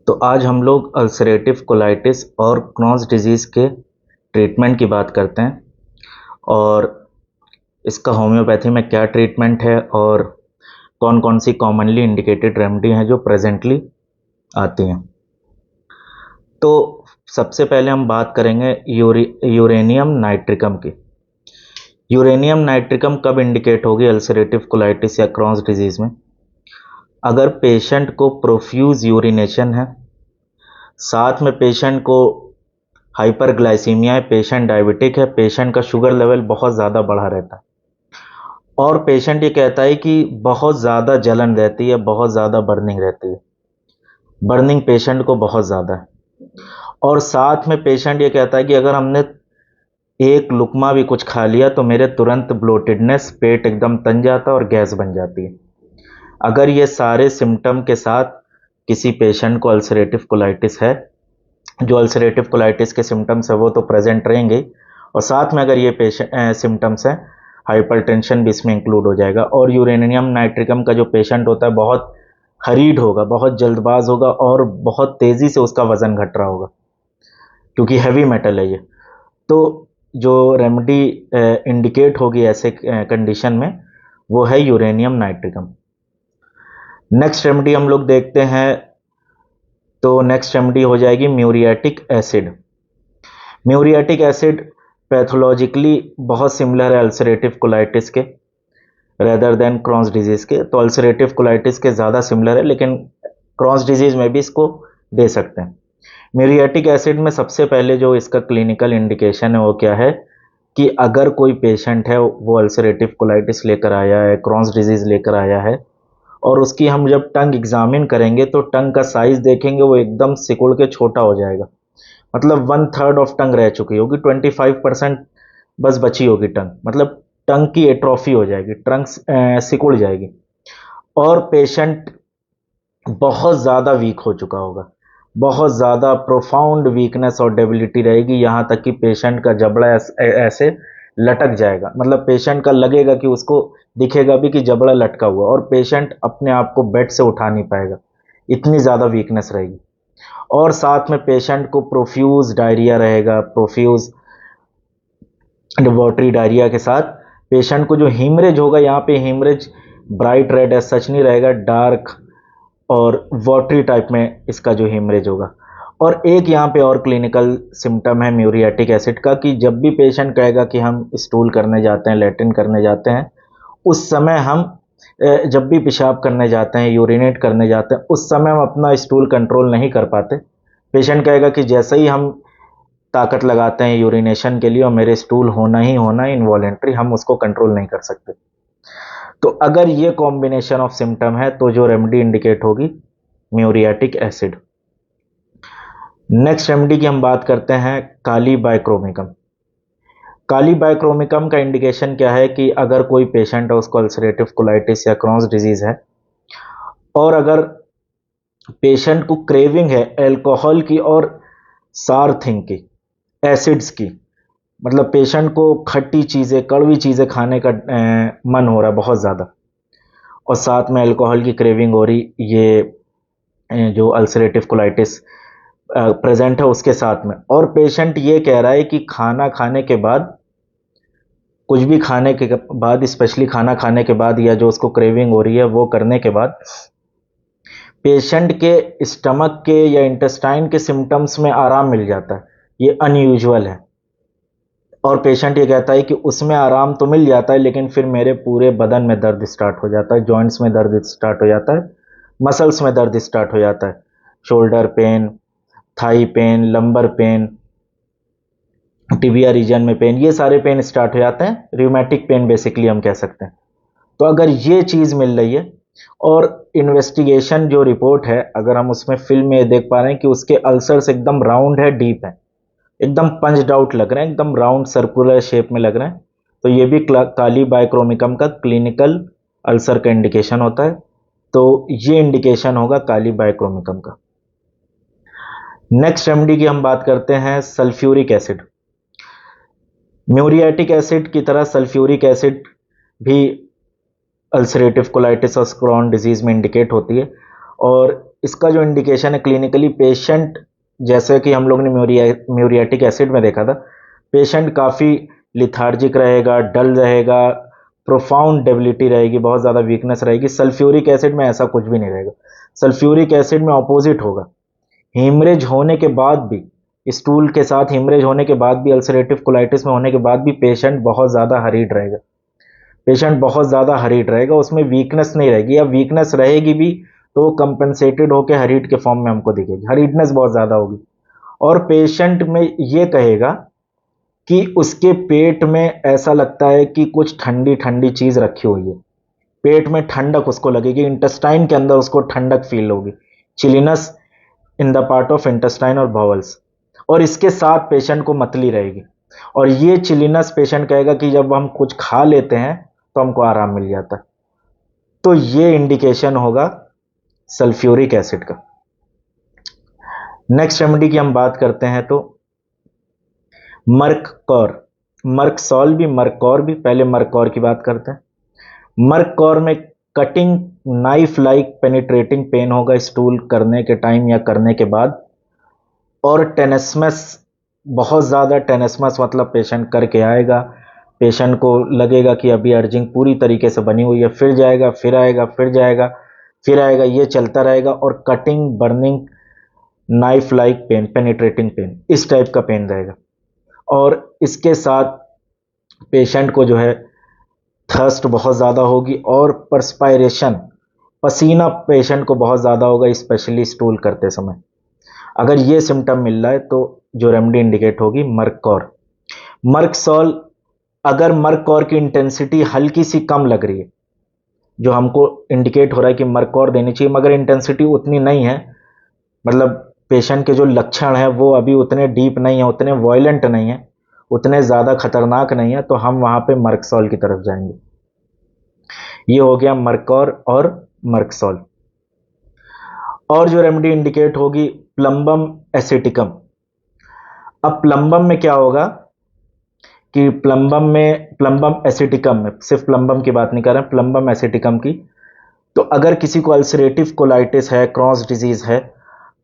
तो आज हम लोग अल्सरेटिव कोलाइटिस और क्रॉन्स डिजीज़ के ट्रीटमेंट की बात करते हैं और इसका होम्योपैथी में क्या ट्रीटमेंट है और कौन कौन सी कॉमनली इंडिकेटेड रेमेडी हैं जो प्रेजेंटली आती हैं। तो सबसे पहले हम बात करेंगे यूरेनियम नाइट्रिकम की। यूरेनियम नाइट्रिकम कब इंडिकेट होगी अल्सरेटिव कोलाइटिस या क्रॉन्स डिजीज़ में? अगर पेशेंट को प्रोफ्यूज यूरिनेशन है, साथ में पेशेंट को हाइपरग्लाइसीमिया है, पेशेंट डायबिटिक है, पेशेंट का शुगर लेवल बहुत ज़्यादा बढ़ा रहता है और पेशेंट ये कहता है कि बहुत ज़्यादा जलन रहती है, बहुत ज़्यादा बर्निंग रहती है, बर्निंग पेशेंट को बहुत ज़्यादा है और साथ में पेशेंट ये कहता है कि अगर हमने एक लुकमा भी कुछ खा लिया तो मेरे तुरंत ब्लोटेडनेस, पेट एकदम तन जाता है और गैस बन जाती है। अगर ये सारे सिम्टम के साथ किसी पेशेंट को अल्सरेटिव कोलाइटिस है, जो अल्सरेटिव कोलाइटिस के सिम्टम्स है वो तो प्रेजेंट रहेंगे और साथ में अगर ये पेशेंट सिम्टम्स हैं, हाइपरटेंशन भी इसमें इंक्लूड हो जाएगा। और यूरेनियम नाइट्रिकम का जो पेशेंट होता है बहुत हरीड होगा, बहुत जल्दबाज होगा और बहुत तेज़ी से उसका वज़न घट रहा होगा क्योंकि हैवी मेटल है ये। तो जो रेमेडी इंडिकेट होगी ऐसे कंडीशन में वो है यूरेनियम नाइट्रिकम। नेक्स्ट रेमेडी हम लोग देखते हैं, तो नेक्स्ट रेमेडी हो जाएगी muriatic acid. Muriatic acid pathologically बहुत सिमिलर है अल्सरेटिव कोलाइटिस के रेदर देन क्रॉन्स डिजीज़ के। तो अल्सरेटिव कोलाइटिस के ज़्यादा सिमिलर है लेकिन क्रॉन्स डिजीज़ में भी इसको दे सकते हैं। म्यूरियाटिक एसिड में सबसे पहले जो इसका क्लिनिकल इंडिकेशन है वो क्या है कि अगर कोई पेशेंट है वो अल्सरेटिव कोलाइटिस लेकर आया है, क्रॉन्स डिजीज़ लेकर आया है और उसकी हम जब टंग एग्जामिन करेंगे तो टंग का साइज़ देखेंगे वो एकदम सिकुड़ के छोटा हो जाएगा, मतलब 1/3 ऑफ टंग रह चुकी होगी, 25% बस बची होगी टंग, मतलब टंग की एट्रोफी हो जाएगी, टंग सिकुड़ जाएगी और पेशेंट बहुत ज़्यादा वीक हो चुका होगा, बहुत ज़्यादा प्रोफाउंड वीकनेस और डेबिलिटी रहेगी, यहाँ तक कि पेशेंट का जबड़ा ऐसे लटक जाएगा, मतलब पेशेंट का लगेगा कि उसको दिखेगा भी कि जबड़ा लटका हुआ और पेशेंट अपने आप को बेड से उठा नहीं पाएगा, इतनी ज़्यादा वीकनेस रहेगी। और साथ में पेशेंट को प्रोफ्यूज डायरिया रहेगा, प्रोफ्यूज वाटरी डायरिया के साथ पेशेंट को जो हीमरेज होगा, यहाँ पे हीमरेज ब्राइट रेड है सच नहीं रहेगा, डार्क और वाटरी टाइप में इसका जो हीमरेज होगा। और एक यहाँ पे और क्लिनिकल सिम्टम है म्यूरियाटिक एसिड का कि जब भी पेशेंट कहेगा कि हम स्टूल करने जाते हैं, लैट्रिन करने जाते हैं, उस समय हम जब भी पेशाब करने जाते हैं, यूरिनेट करने जाते हैं, उस समय हम अपना स्टूल कंट्रोल नहीं कर पाते। पेशेंट कहेगा कि जैसे ही हम ताकत लगाते हैं यूरिनेशन के लिए और मेरे स्टूल होना ही होना इनवॉलेंट्री, हम उसको कंट्रोल नहीं कर सकते। तो अगर ये कॉम्बिनेशन ऑफ सिम्टम है तो जो रेमेडी इंडिकेट होगी म्यूरियाटिक एसिड। नेक्स्ट रेमेडी की हम बात करते हैं काली बाइक्रोमिकम। काली बाइक्रोमिकम का इंडिकेशन क्या है कि अगर कोई पेशेंट है उसको अल्सरेटिव कोलाइटिस या क्रॉन्स डिजीज है और अगर पेशेंट को क्रेविंग है अल्कोहल की और सार थिंग की, एसिड्स की, मतलब पेशेंट को खट्टी चीज़ें, कड़वी चीज़ें खाने का मन हो रहा है बहुत ज़्यादा और साथ में अल्कोहल की क्रेविंग हो रही, ये जो अल्सरेटिव कोलाइटिस प्रेजेंट है उसके साथ में, और पेशेंट ये कह रहा है कि खाना खाने के बाद, कुछ भी खाने के बाद, स्पेशली खाना खाने के बाद या जो उसको क्रेविंग हो रही है वो करने के बाद पेशेंट के स्टमक के या इंटेस्टाइन के सिम्टम्स में आराम मिल जाता है, ये अनयूजुअल है। और पेशेंट ये कहता है कि उसमें आराम तो मिल जाता है लेकिन फिर मेरे पूरे बदन में दर्द स्टार्ट हो जाता है, जॉइंट्स में दर्द स्टार्ट हो जाता है, मसल्स में दर्द स्टार्ट हो जाता है, shoulder pain, thigh pain, lumbar pain, tibia region में पेन, ये सारे पेन स्टार्ट हो जाते हैं, रियूमेटिक पेन बेसिकली हम कह सकते हैं। तो अगर ये चीज़ मिल रही है और इन्वेस्टिगेशन जो रिपोर्ट है अगर हम उसमें फिल्म में देख पा रहे हैं कि उसके अल्सर्स एकदम राउंड है, डीप है, एकदम पंच्ड आउट लग रहे हैं, एकदम राउंड सर्कुलर शेप में लग रहे हैं, तो ये भी काली बाइक्रोमिकम का क्लिनिकल अल्सर का इंडिकेशन होता है। तो ये इंडिकेशन होगा काली बाइक्रोमिकम का। नेक्स्ट रेमेडी की हम बात करते हैं सल्फ्यूरिक एसिड। म्यूरियाटिक एसिड की तरह सल्फ्यूरिक एसिड भी अल्सरेटिव कोलाइटिस और क्रॉन डिजीज में इंडिकेट होती है और इसका जो इंडिकेशन है क्लिनिकली, पेशेंट जैसे कि हम लोग ने म्यूरियाटिक एसिड में देखा था, पेशेंट काफ़ी लिथार्जिक रहेगा, डल रहेगा, प्रोफाउंड डेबिलिटी रहेगी, बहुत ज़्यादा वीकनेस रहेगी। सल्फ्यूरिक एसिड में ऐसा कुछ भी नहीं रहेगा। सल्फ्यूरिक एसिड में ऑपोजिट होगा। हीमरेज होने के बाद भी, स्टूल के साथ हीमरेज होने के बाद भी, अल्सरेटिव कोलाइटिस में होने के बाद भी पेशेंट बहुत ज़्यादा हरीड रहेगा। पेशेंट बहुत ज़्यादा हरीड रहेगा, उसमें वीकनेस नहीं रहेगी, या वीकनेस रहेगी भी तो कंपनसेटेड होकर हरीड के फॉर्म में हमको दिखेगी। हरीडनेस बहुत ज़्यादा होगी, और पेशेंट में ये कहेगा कि उसके पेट में ऐसा लगता है कि कुछ ठंडी ठंडी चीज़ रखी हुई है। पेट में ठंडक उसको लगेगी, इंटेस्टाइन के अंदर उसको ठंडक फील होगी, chilliness in the part of intestine और बाउल्स। और इसके साथ पेशेंट को मतली रहेगी, और ये चिलीनस पेशेंट कहेगा कि जब हम कुछ खा लेते हैं तो हमको आराम मिल जाता है। तो ये इंडिकेशन होगा सल्फ्यूरिक एसिड का। नेक्स्ट रेमेडी की हम बात करते हैं तो मर्ककॉर, मर्कसॉल भी, मर्ककॉर भी। पहले मर्ककॉर की बात करते हैं। मर्ककॉर में cutting knife like penetrating pain होगा स्टूल करने के टाइम या करने के बाद, और टेनेस्मस, बहुत ज़्यादा टेनेस्मस, मतलब पेशेंट करके आएगा, पेशेंट को लगेगा कि अभी अर्जिंग पूरी तरीके से बनी हुई है, फिर जाएगा, फिर आएगा, फिर जाएगा, फिर आएगा, ये चलता रहेगा। और cutting, burning, knife like pain, penetrating pain, इस टाइप का पेन रहेगा। और इसके साथ पेशेंट को जो है थर्स्ट बहुत ज़्यादा होगी, और परस्पायरेशन, पसीना पेशेंट को बहुत ज़्यादा होगा, स्पेशली स्टूल करते समय। अगर ये सिम्टम मिल रहा है तो जो रेमेडी इंडिकेट होगी मर्ककॉर। मर्कसॉल, अगर मर्ककॉर की इंटेंसिटी हल्की सी कम लग रही है, जो हमको इंडिकेट हो रहा है कि मर्ककॉर देनी चाहिए, मगर इंटेंसिटी उतनी नहीं है, मतलब पेशेंट के जो लक्षण हैं वो अभी उतने डीप नहीं है, उतने वायलेंट नहीं है, उतने ज़्यादा खतरनाक नहीं है, तो हम वहाँ पे मर्कसॉल की तरफ जाएंगे। ये हो गया मर्ककॉर और मर्कसॉल। और जो रेमेडी इंडिकेट होगी प्लम्बम एसिटिकम। अब प्लम्बम में क्या होगा कि प्लम्बम एसिटिकम में, सिर्फ प्लम्बम की बात नहीं कर रहे हैं, प्लम्बम एसिटिकम की, तो अगर किसी को अल्सरेटिव कोलाइटिस है, क्रॉन्स डिजीज़ है,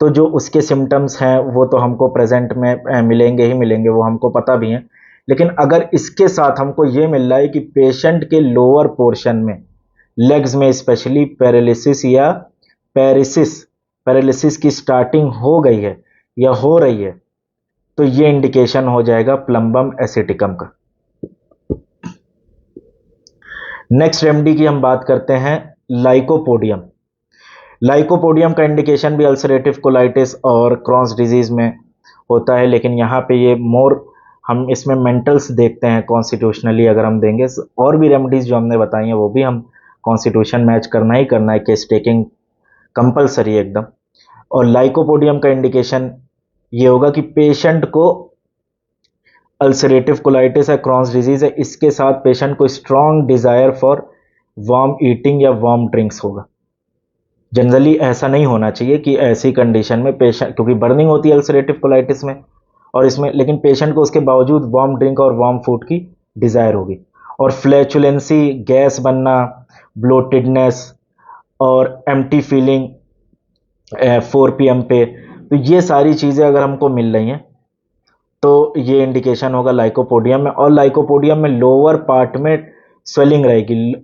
तो जो उसके सिम्टम्स हैं वो तो हमको प्रेजेंट में मिलेंगे ही मिलेंगे, वो हमको पता भी हैं। लेकिन अगर इसके साथ हमको ये मिल रहा है कि पेशेंट के लोअर पोर्शन में, लेग्स में स्पेशली, पैरालिसिस या पैरिसिस, पैरालिसिस की स्टार्टिंग हो गई है या हो रही है, तो ये इंडिकेशन हो जाएगा प्लम्बम एसिटिकम का। नेक्स्ट रेमेडी की हम बात करते हैं लाइकोपोडियम। लाइकोपोडियम का इंडिकेशन भी अल्सरेटिव कोलाइटिस और क्रॉन्स डिजीज में होता है, लेकिन यहाँ पे ये मोर हम इसमें मेंटल्स देखते हैं कॉन्स्टिट्यूशनली। अगर हम देंगे और भी रेमेडीज जो हमने बताई हैं वो भी हम कॉन्स्टिट्यूशन मैच करना ही करना है, केस टेकिंग कंपलसरी एकदम। और लाइकोपोडियम का इंडिकेशन ये होगा कि पेशेंट को अल्सरेटिव कोलाइटिस है, क्रॉन्स डिजीज है, इसके साथ पेशेंट को strong desire for warm eating या वार्म ड्रिंक्स होगा। जनरली ऐसा नहीं होना चाहिए कि ऐसी कंडीशन में पेशेंट, क्योंकि बर्निंग होती है अल्सरेटिव कोलाइटिस में और इसमें, लेकिन पेशेंट को उसके बावजूद वार्म ड्रिंक और वार्म फूड की डिजायर होगी। और फ्लैचुलेंसी, गैस बनना, ब्लोटेडनेस और एम्प्टी फीलिंग 4 PM पे, तो ये सारी चीज़ें अगर हमको मिल रही हैं तो ये इंडिकेशन होगा लाइकोपोडियम में। और लाइकोपोडियम में लोअर पार्ट में स्वेलिंग रहेगी,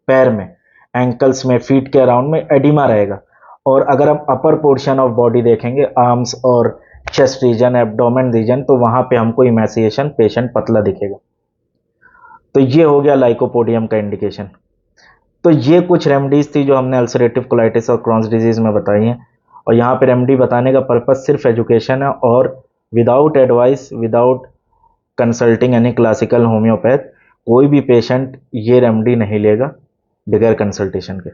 पैर में, एंकल्स में, फीट के अराउंड में एडिमा रहेगा। और अगर हम अपर पोर्शन ऑफ बॉडी देखेंगे, आर्म्स और चेस्ट रीजन, एब्डोमेन रीजन, तो वहाँ पे हमको इमैसिएशन, पेशेंट पतला दिखेगा। तो ये हो गया लाइकोपोडियम का इंडिकेशन। तो ये कुछ रेमेडीज थी जो हमने अल्सरेटिव कोलाइटिस और क्रॉन्स डिजीज में बताई हैं। और यहाँ पे रेमेडी बताने का पर्पस सिर्फ एजुकेशन है, और without advice, without consulting any classical homeopath, कोई भी पेशेंट ये रेमेडी नहीं लेगा बगैर कंसल्टेशन के।